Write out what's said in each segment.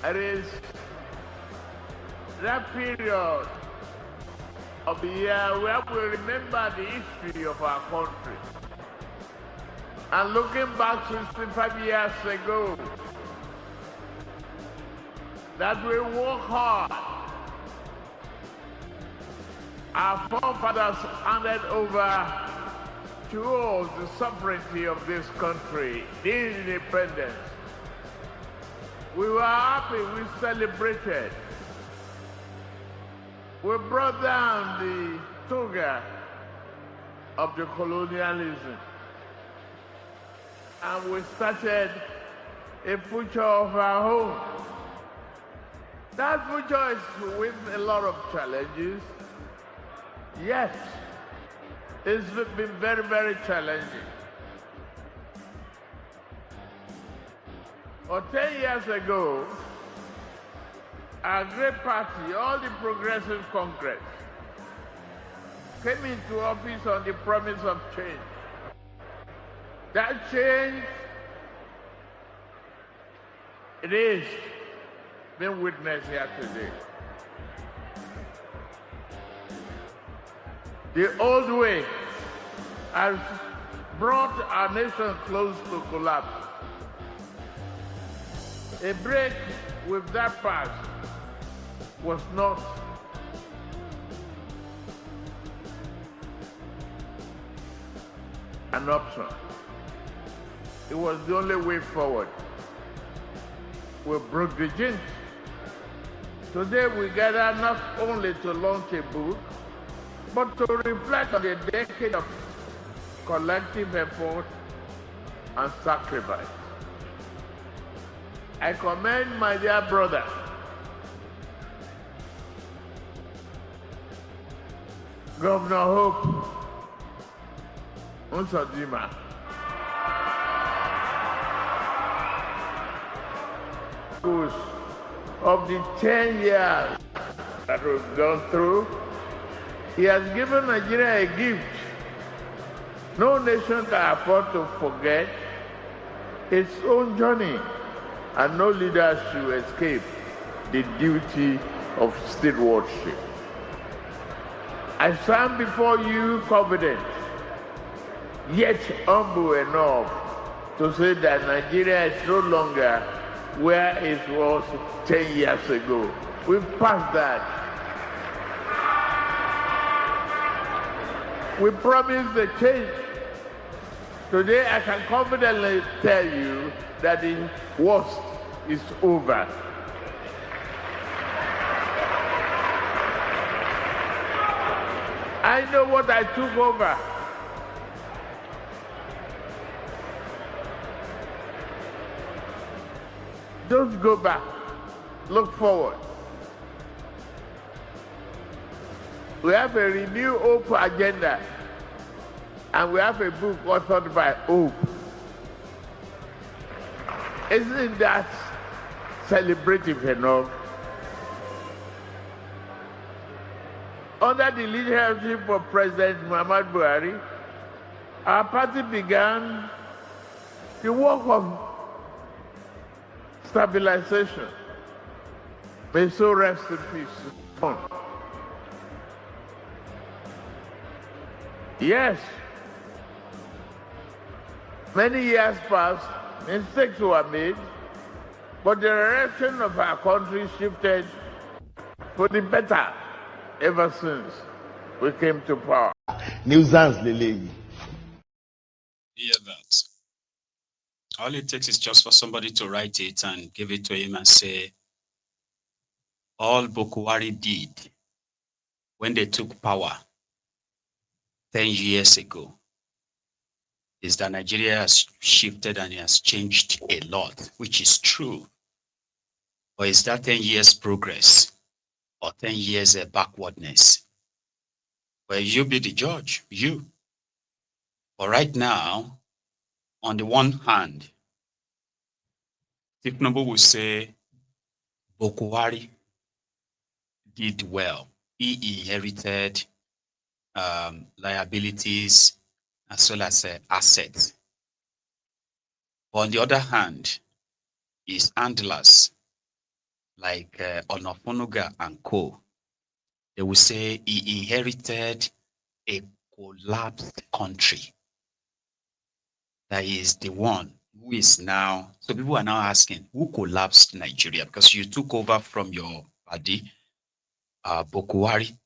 It is that period of the year where we remember the history of our country. And looking back 65 years ago, that we work hard. Our forefathers handed over to us the sovereignty of this country, the independence. We were happy, we celebrated. We brought down the toga of the colonialism. And we started a future of our own. That future is with a lot of challenges. Yes, it's been very, very challenging. But 10 years ago, our great party, all the Progressive Congress, came into office on the promise of change. That change, it is being witnessed here today. The old way has brought our nation close to collapse. A break with that past was not an option. It was the only way forward. We broke the jinx. Today we gather not only to launch a book, but to reflect on a decade of collective effort and sacrifice. I commend my dear brother, Governor Hope Nsodima, of the 10 years that we've gone through. He has given Nigeria a gift no nation can afford to forget its own journey, and no leader should escape the duty of stewardship. I stand before you confident, yet humble enough to say that Nigeria is no longer where it was 10 years ago. We've passed that. We promised the change. Today I can confidently tell you that the worst is over. I know what I took over. Don't go back. Look forward. We have a Renew Hope agenda, and we have a book authored by Hope. Isn't that celebrative enough? Under the leadership of President Muhammadu Buhari, our party began the work of stabilization. May so rest in peace. Yes, many years passed, mistakes were made, but the direction of our country shifted for the better ever since we came to power. Nuisance Lele. Hear that? All it takes is just for somebody to write it and give it to him and say, all Buhari did when they took power 10 years ago is that Nigeria has shifted and it has changed a lot, which is true. Or is that 10 years progress or 10 years backwardness? Well, you be the judge, you. But right now, on the one hand, Tinubu will say, Buhari did well. He inherited liabilities as well as assets. But on the other hand, his handlers like Onofonoga and Co., they will say he inherited a collapsed country. That is the one who is now, so people are now asking, who collapsed Nigeria? Because you took over from your party, Bokuwari.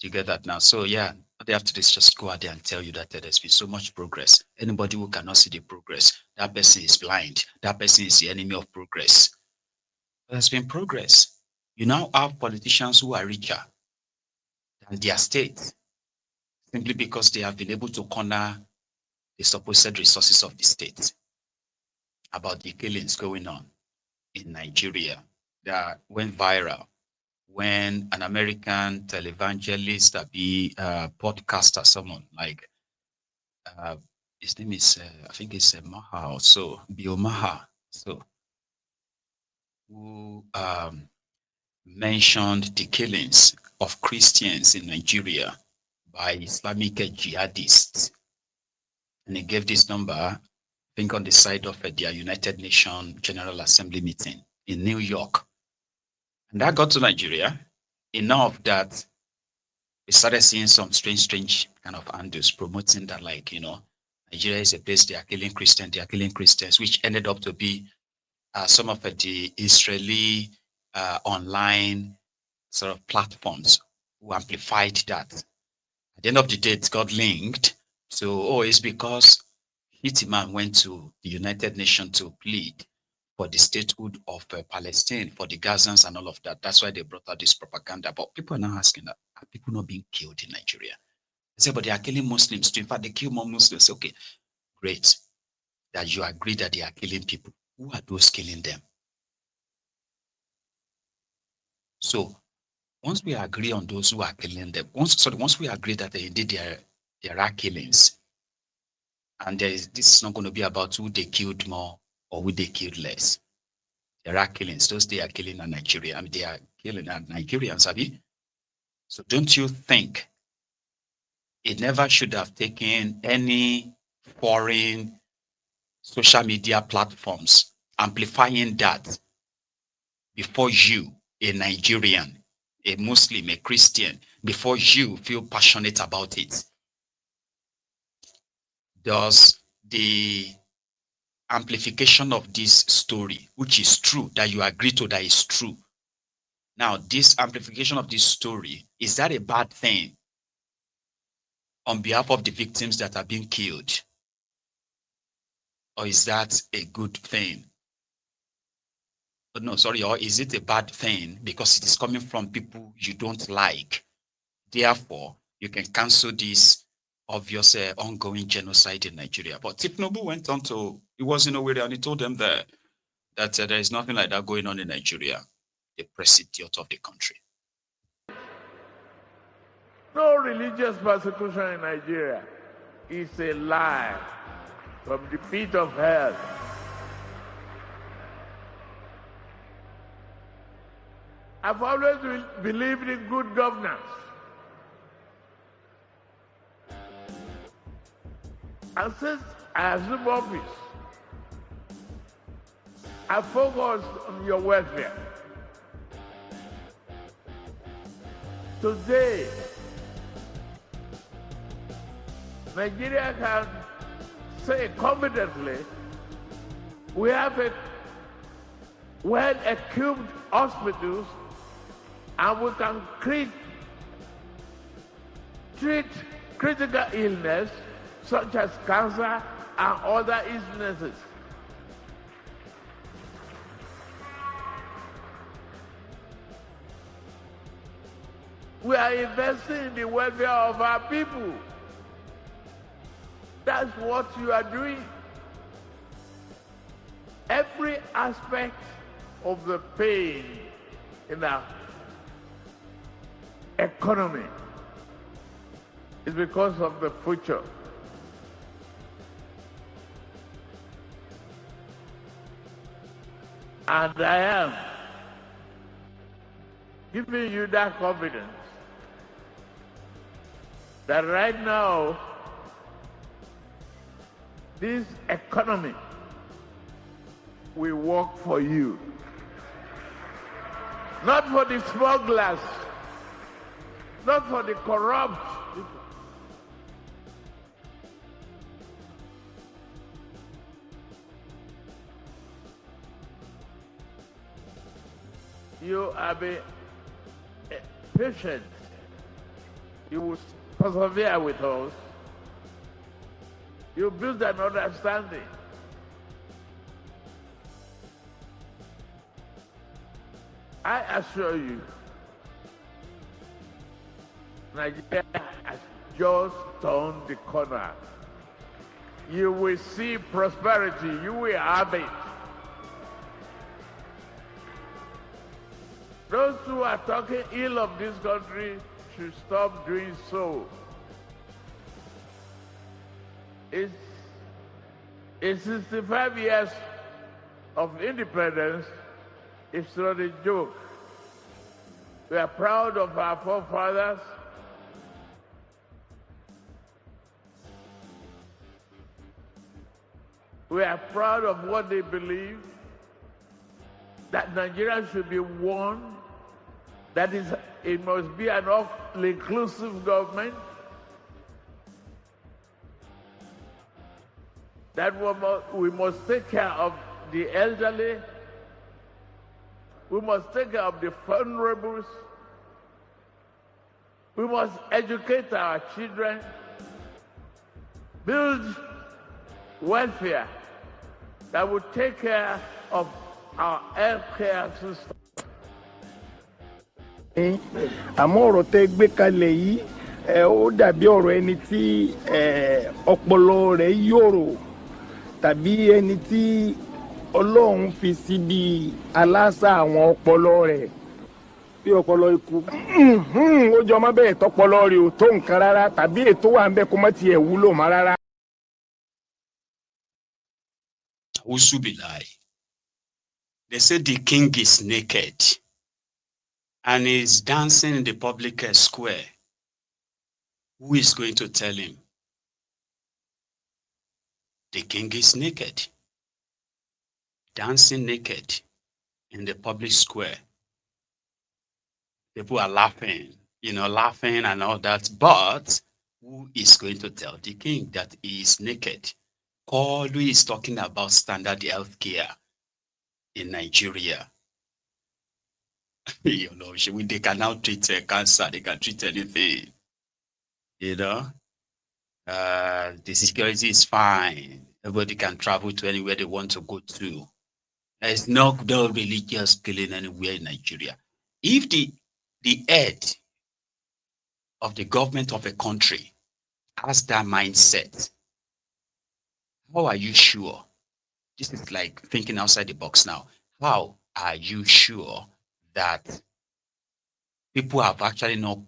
You get that now? So yeah, what they have to do is just go out there and tell you that there's been so much progress. Anybody who cannot see the progress, that person is blind. That person is the enemy of progress. There's been progress. You now have politicians who are richer than their state simply because they have been able to corner the supposed resources of the state. About the killings going on in Nigeria that went viral when an American televangelist, podcaster, someone like his name is I think it's Maha or so, Biomaha, so who mentioned the killings of Christians in Nigeria by Islamic jihadists, and he gave this number, I think, on the side of their United Nations General Assembly meeting in New York. And that got to Nigeria enough that we started seeing some strange kind of handles promoting that, like, Nigeria is a place they are killing Christians, which ended up to be some of the Israeli online sort of platforms who amplified that. At the end of the day, it got linked to, it's because Hitman went to the United Nations to plead for the statehood of Palestine, for the Gazans and all of that. That's why they brought out this propaganda. But people are now asking, that, are people not being killed in Nigeria? They say, but they are killing Muslims too. In fact, they kill more Muslims. Okay, great. That you agree that they are killing people. Who are those killing them? So once we agree on those who are killing them, once we agree that indeed there are killings, and this is not going to be about who they killed more or who they killed less. There are killings. Those they are killing in Nigeria. I mean, they are killing Nigerians, Abi. So don't you think it never should have taken any foreign social media platforms amplifying that before you, a Nigerian, a Muslim, a Christian, before you feel passionate about it? Does the amplification of this story, which is true, that you agree to that is true, now this amplification of this story, is that a bad thing on behalf of the victims that are being killed? Or is that a good thing? No, sorry, or is it a bad thing because it is coming from people you don't like? Therefore, you can cancel this obvious ongoing genocide in Nigeria. But Tinubu went on to, he was in Owerri and he told them that there is nothing like that going on in Nigeria, the president of the country. No religious persecution in Nigeria. It's a lie from the pit of hell. I've always believed in good governance. And since I assumed office, I focused on your welfare. Today, Nigeria can say confidently, we have a well-equipped hospitals and we can treat critical illness such as cancer and other illnesses. We are investing in the welfare of our people. That's what you are doing. Every aspect of the pain in our economy is because of the future. And I am giving you that confidence that right now, this economy will work for you. not for the smugglers, not for the corrupt people. You have been patient. You will persevere with us. You build an understanding. I assure you, Nigeria has just turned the corner. You will see prosperity. You will have it. Those who are talking ill of this country should stop doing so. It's 65 years of independence. It's not a joke. We are proud of our forefathers. We are proud of what they believe, that Nigeria should be one, that is, it must be an all-inclusive government, that we must take care of the elderly, we must take care of the vulnerables, we must educate our children, build welfare that will take care of our healthcare system. Àmọ́ ọ̀rọ̀ tẹ́ gbé kalẹ̀ yìí ó dàbí ọ̀rọ̀ ẹni tí ọpọlọ rẹ̀ yòrò tàbí ẹni tí Ọlọ́run fi síbi aláṣà àwọn ọpọlọ rẹ̀ bí ọpọlọ ikú. Ó jọ mọ́ bẹ́ẹ̀ tọpọlọ rẹ̀ ò tó nǹkan rárá tàbí ètò wà ń bẹ kó má tiẹ̀ wúlò mọ́ rárá. Usubilai. They say the king is naked and is dancing in the public square. Who is going to tell him? The king is naked, dancing naked in the public square. People are laughing, laughing and all that. But who is going to tell the king that he is naked? Who is talking about standard health care in Nigeria? They can now treat cancer, they can treat anything. The security is fine. Everybody can travel to anywhere they want to go to. There's no religious killing anywhere in Nigeria. If the head of the government of a country has that mindset, how are you sure? This is like thinking outside the box now. How are you sure that people have actually not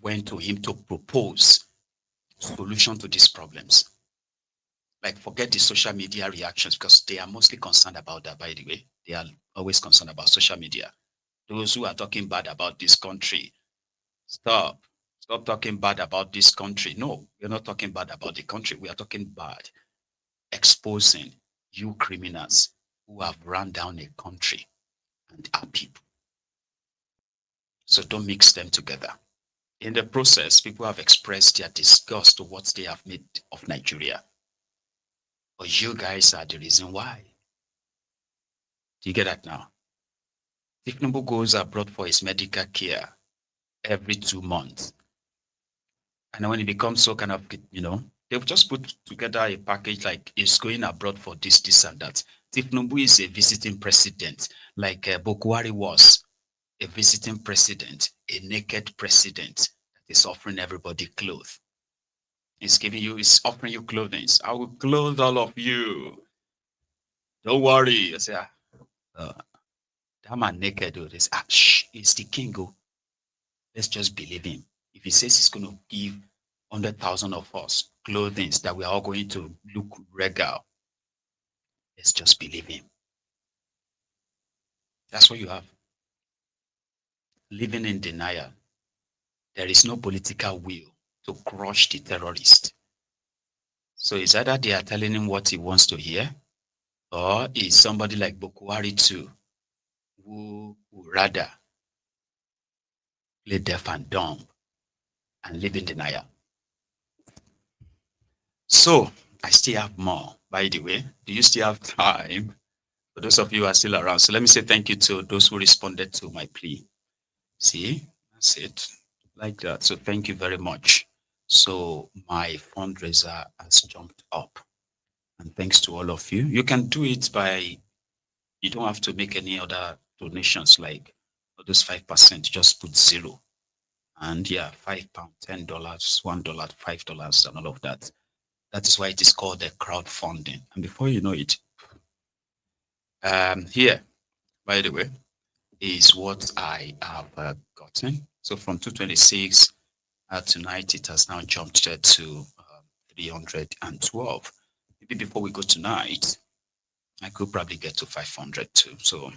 went to him to propose solution to these problems? Like, forget the social media reactions, because they are mostly concerned about that, by the way. They are always concerned about social media. Those who are talking bad about this country, stop talking bad about this country. No, we're not talking bad about the country. We are talking bad, exposing you criminals who have run down a country and our people. So don't mix them together. In the process, people have expressed their disgust to what they have made of Nigeria. But you guys are the reason why. Do you get that now? Tinubu goes abroad for his medical care every 2 months. And when it becomes so kind of, they've just put together a package like he's going abroad for this and that. Tinubu is a visiting president, like Buhari was a visiting president, a naked president that is offering everybody clothes. He's offering you clothing. I will clothe all of you. Don't worry. I say, that man naked, this he's the king. Let's just believe him. If he says he's going to give 100,000 of us clothing that we are all going to look regal, let's just believe him. That's what you have. Living in denial. There is no political will to crush the terrorist. So it's either they are telling him what he wants to hear, or is somebody like Buhari too, who would rather play deaf and dumb and live in denial. So I still have more, by the way. Do you still have time? For those of you who are still around. So let me say thank you to those who responded to my plea. See, that's it. Like that. So thank you very much. So my fundraiser has jumped up. And thanks to all of you. You can do it by, you don't have to make any other donations like those 5%, just put 0. And yeah, £5, $10, $1, $5, and all of that. That is why it is called the crowdfunding. And before you know it, here, by the way, is what I have gotten. So from 226 tonight, it has now jumped to 312. Maybe before we go tonight, I could probably get to 500 too. So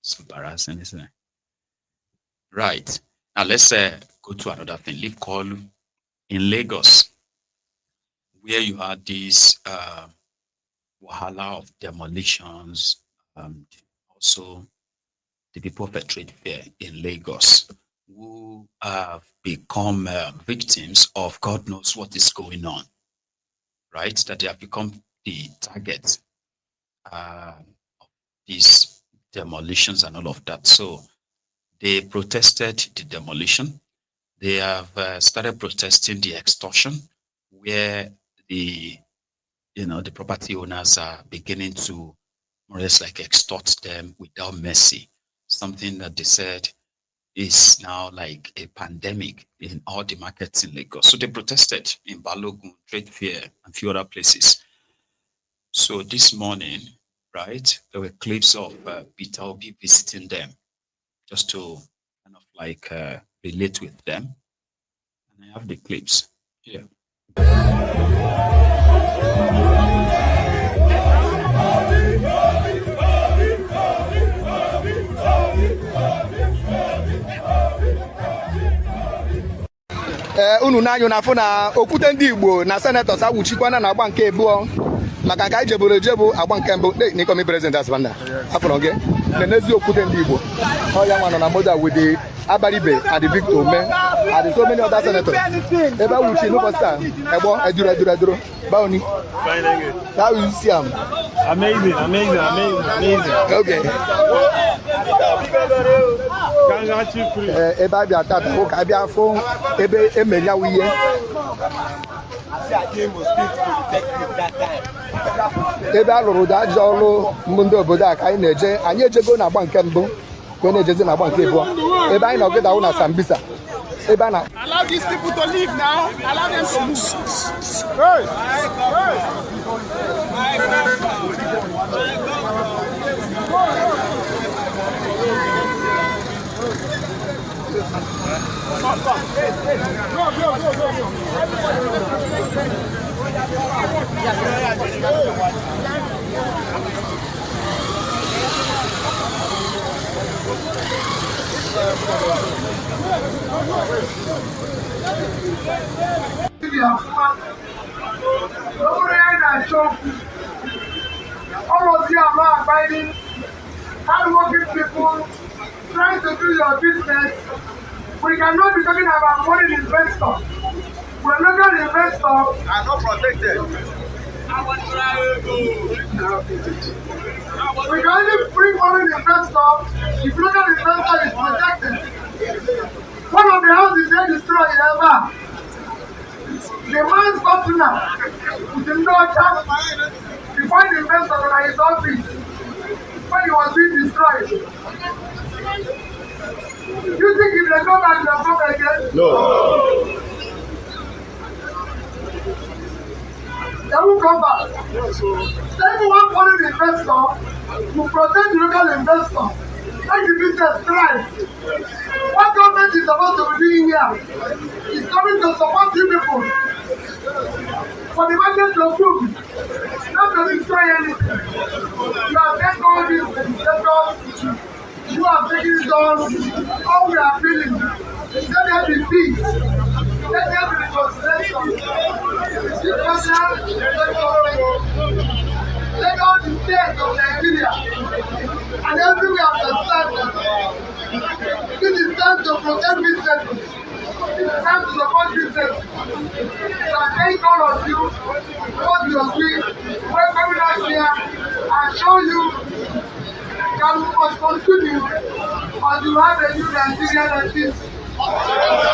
it's embarrassing, isn't it? Right. Now let's go to another thing. Leave call in Lagos, where you had this wahala of demolitions, also the people of a trade fair in Lagos who have become victims of God knows what is going on, right? That they have become the target of these demolitions and all of that. So they protested the demolition. They have started protesting the extortion, where the property owners are beginning to more or less like extort them without mercy. Something that they said is now like a pandemic in all the markets in Lagos. So they protested in Balogun, Trade Fair, and a few other places. So this morning, right, there were clips of Peter Obi visiting them just to kind of like relate with them. And I have the clips here. Unu na-anyụ n'afọ na okwute ndị Igbo na senators awụchikwana na agba nke abụọ maka nke anyị jeburu ejebu agba nke mbụ n'ikomi president asbanda afọrọ gị n'ezi okwute ndị Igbo ọ ya nwa nọ na moda with the Abaribe and the Victor men and so many other senators ebe awụchi n'ụbọchị a egbo eduru baoni how you see am amazing okay ebe abịa tata ụka abịa fụ ebe emenyawu ihe ebe a lụrụ ụda ajọ ọrụ mbụ ndị obodo a ka anyị na-eje anyị ejego na agba nke mbụ ka ọ na-ejezi na agba nke abụọ ebe anyị nọgịdawụ na Sambisa ebe a na Allow these people to leave now. Allow them to move. Hey. All of you are not abiding, hardworking people trying to do your business. We cannot be talking about foreign investors. We're local investors are not protected. We can only bring foreign investors if local investor is protected. One of the houses they destroyed ever. The man's partner with the daughter, he find the investor at his office when he was being destroyed. You think if they go back, they'll come again? No. They won't come back. So everyone foreign investor will protect the local investor. Make the business thrive. What government is supposed to be doing here is coming to support you people. For the market to improve, not to destroy anything. You have taken all these legislators, you have taken it on, all we are feeling. Let there be peace. Let there be reconciliation. Let all the states of Nigeria and everywhere time to protect businesses. It's time to support businesses. So I thank all of you, what you are doing, welcome us here, and show you that we must continue, or you have a new Nigeria like this.